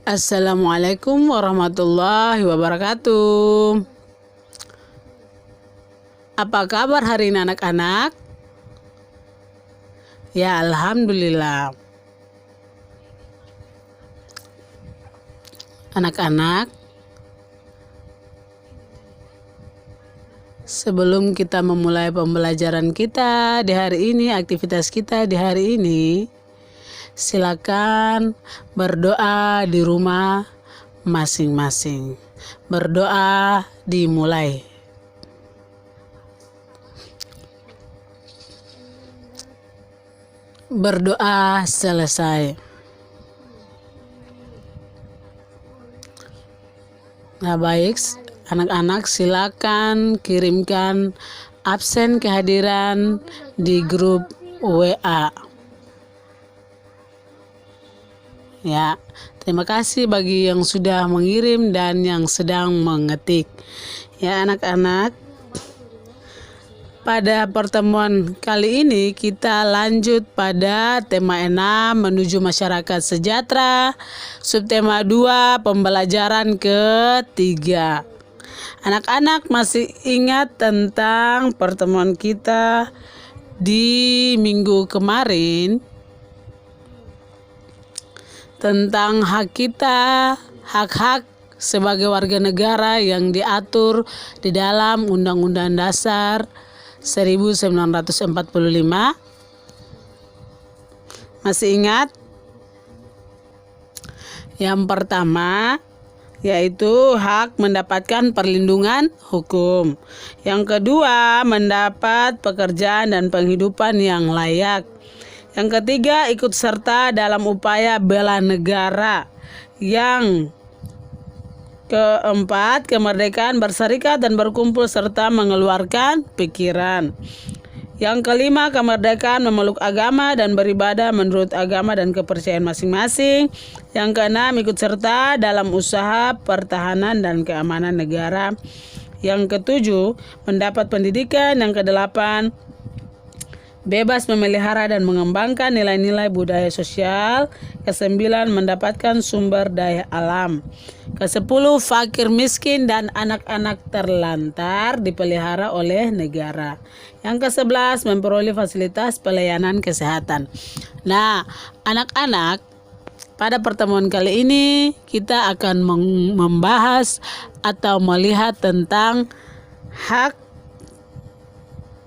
Assalamualaikum warahmatullahi wabarakatuh. Apa kabar hari ini anak-anak? Ya, alhamdulillah. Anak-anak, sebelum kita memulai pembelajaran kita di hari ini, aktivitas kita di hari ini, silakan berdoa di rumah masing-masing. Berdoa dimulai. Berdoa selesai. Nah, baik, anak-anak silakan kirimkan absen kehadiran di grup WA. Ya, terima kasih bagi yang sudah mengirim dan yang sedang mengetik. Ya, anak-anak, pada pertemuan kali ini kita lanjut pada tema 6 menuju masyarakat sejahtera, subtema 2 pembelajaran ketiga. Anak-anak masih ingat tentang pertemuan kita di minggu kemarin? Tentang hak kita, hak-hak sebagai warga negara yang diatur di dalam Undang-Undang Dasar 1945. Masih ingat? Yang pertama yaitu hak mendapatkan perlindungan hukum. Yang kedua, mendapat pekerjaan dan penghidupan yang layak. Yang ketiga, ikut serta dalam upaya bela negara. Yang keempat, kemerdekaan berserikat dan berkumpul serta mengeluarkan pikiran. Yang kelima, kemerdekaan memeluk agama dan beribadah menurut agama dan kepercayaan masing-masing. Yang keenam, ikut serta dalam usaha pertahanan dan keamanan negara. Yang ketujuh, mendapat pendidikan. Yang kedelapan, bebas memelihara dan mengembangkan nilai-nilai budaya sosial. Kesembilan, mendapatkan sumber daya alam. Kesepuluh, fakir miskin dan anak-anak terlantar dipelihara oleh negara. Yang kesebelas, memperoleh fasilitas pelayanan kesehatan. Nah, anak-anak, pada pertemuan kali ini kita akan membahas atau melihat tentang hak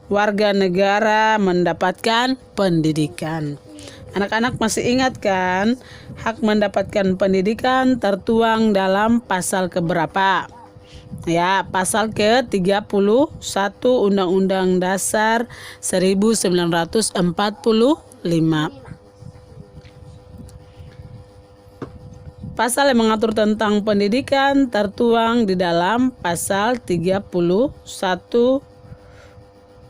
warga negara mendapatkan pendidikan. Anak-anak masih ingat kan? Hak mendapatkan pendidikan tertuang dalam pasal keberapa? Ya, pasal ke-31 Undang-Undang Dasar 1945. Pasal yang mengatur tentang pendidikan tertuang di dalam pasal 31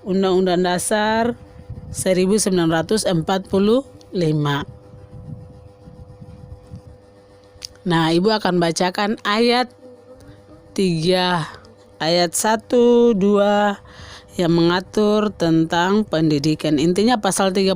Undang-Undang Dasar 1945. Nah, Ibu akan bacakan ayat 3, ayat 1, 2 yang mengatur tentang pendidikan. Intinya pasal 31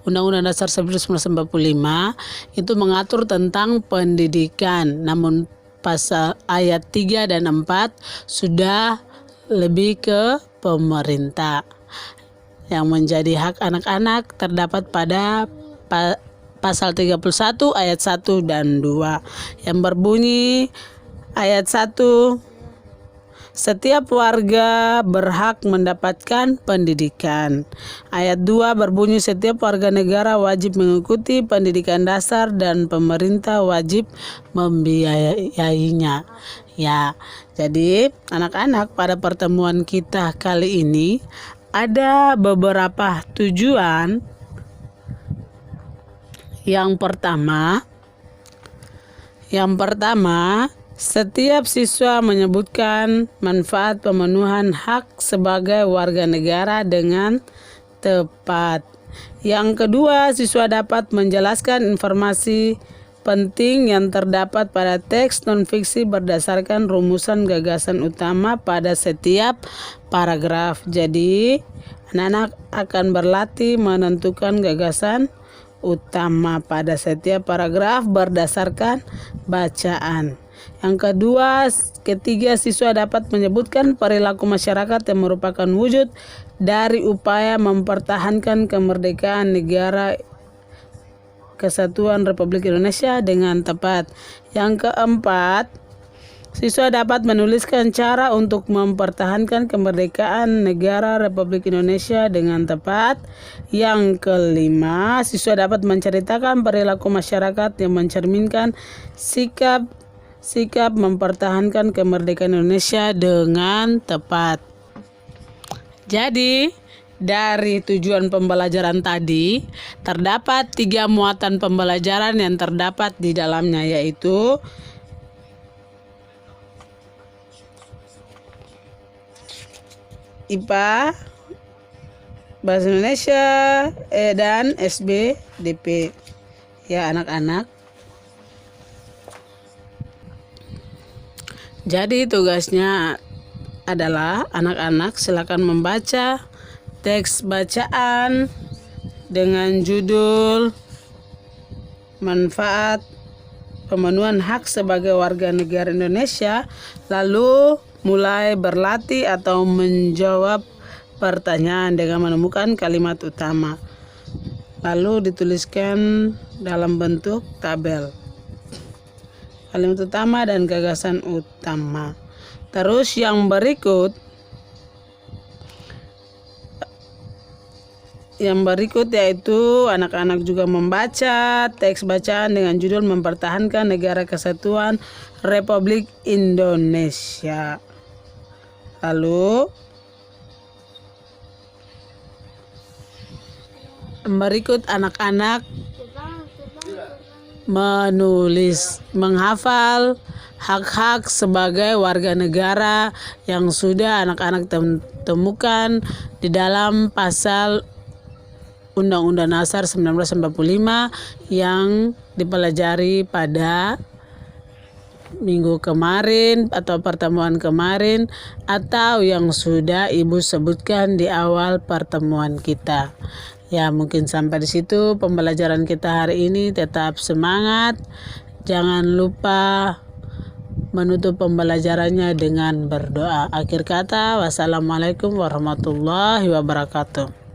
Undang-Undang Dasar 1945 itu mengatur tentang pendidikan. Namun pasal ayat 3 dan 4 sudah lebih ke pemerintah. Yang menjadi hak anak-anak terdapat pada pasal 31 ayat 1 dan 2 yang berbunyi ayat 1, setiap warga berhak mendapatkan pendidikan. Ayat 2 berbunyi setiap warga negara wajib mengikuti pendidikan dasar dan pemerintah wajib membiayainya. Ya, jadi anak-anak, pada pertemuan kita kali ini ada beberapa tujuan. Yang pertama, setiap siswa menyebutkan manfaat pemenuhan hak sebagai warga negara dengan tepat. Yang kedua, siswa dapat menjelaskan informasi penting yang terdapat pada teks non-fiksi berdasarkan rumusan gagasan utama pada setiap paragraf. Jadi, anak-anak akan berlatih menentukan gagasan utama pada setiap paragraf berdasarkan bacaan. Yang ketiga, siswa dapat menyebutkan perilaku masyarakat yang merupakan wujud dari upaya mempertahankan kemerdekaan negara Kesatuan Republik Indonesia dengan tepat. Yang keempat, siswa dapat menuliskan cara untuk mempertahankan kemerdekaan negara Republik Indonesia dengan tepat. Yang kelima, siswa dapat menceritakan perilaku masyarakat yang mencerminkan sikap mempertahankan kemerdekaan Indonesia dengan tepat. Jadi, dari tujuan pembelajaran tadi, terdapat 3 muatan pembelajaran yang terdapat di dalamnya, yaitu IPA, Bahasa Indonesia, dan SBDP. Ya anak-anak. Jadi tugasnya adalah anak-anak silakan membaca teks bacaan dengan judul manfaat pemenuhan hak sebagai warga negara Indonesia, lalu mulai berlatih atau menjawab pertanyaan dengan menemukan kalimat utama, lalu dituliskan dalam bentuk tabel kalimat utama dan gagasan utama. Terus yang berikut yaitu anak-anak juga membaca teks bacaan dengan judul mempertahankan negara kesatuan Republik Indonesia. Lalu berikut anak-anak menghafal hak-hak sebagai warga negara yang sudah anak-anak temukan di dalam pasal Undang-Undang Dasar 1945 yang dipelajari pada minggu kemarin atau pertemuan kemarin, atau yang sudah Ibu sebutkan di awal pertemuan kita. Ya, mungkin sampai di situ pembelajaran kita hari ini. Tetap semangat. Jangan lupa menutup pembelajarannya dengan berdoa. Akhir kata, wassalamualaikum warahmatullahi wabarakatuh.